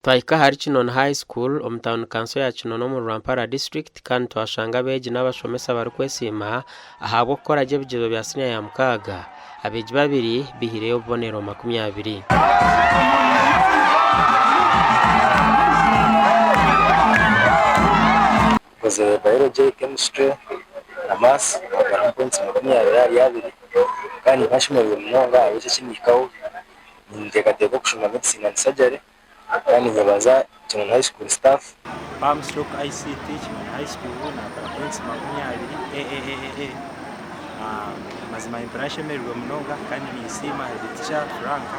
Twaika hari Kinono High School omtown council ya Kinono mu Rwampara district kandi twashanga beji n'abashomesa bari kwesima ahabo gukora je bigezo bya senior ya mukaga abeji babiri bihireyo bonero 20 koze biology, chemistry na maths bara points 22 kandi bashimwe munonga abije kinikaho ndekateko kushoma medicine and surgery kandi nyabaza Kinono High School staff Palmstroke ICT Kinono High School na bara points 20 mazima impression merwe munonga kandi ni isima teacher Franka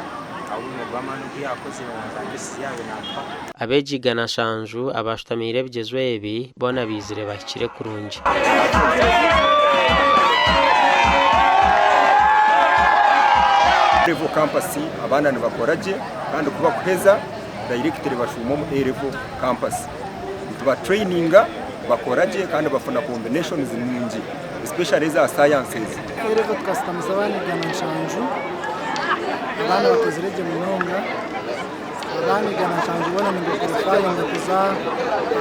awuno bamanu byakoze n'abandi yawe napfa abejigana shanju abashtamire bigezwe ebi bona bizire bakire kurungi Level campus abana nibakoraje kandi kuba kuheza director bashumo mu level campus tuba traininga bakoraje kandi bafuna combinations nyingi especially za sciences level customs abana gana shanju abana bakozereje munonga abana gana shanju bona ni qualify ngo kuza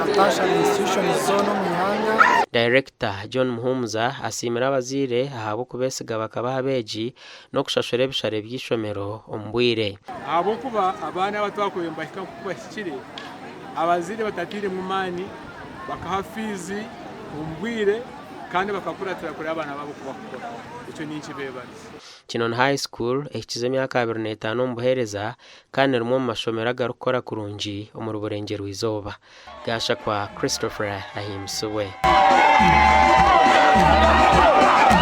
atasha institutions zono muhanga. Director John Muhumza asimira abazire ahabo kubesiga bakabaha beji no kushashore bishare byishomero ombwire abo kuba abana batwakoye mbashika kubashikire abazire batatire mu mani bakahafizi ombwire kandi bakakuratira kuri abana babo kubakora icyo ni ikibebana. Kinono High School ekize myaka 25 mbuhereza kandi rumwe mu mashomero agarukora kurungi mu Burengero Izoba gasha kwa Christopher Ahimsuwe.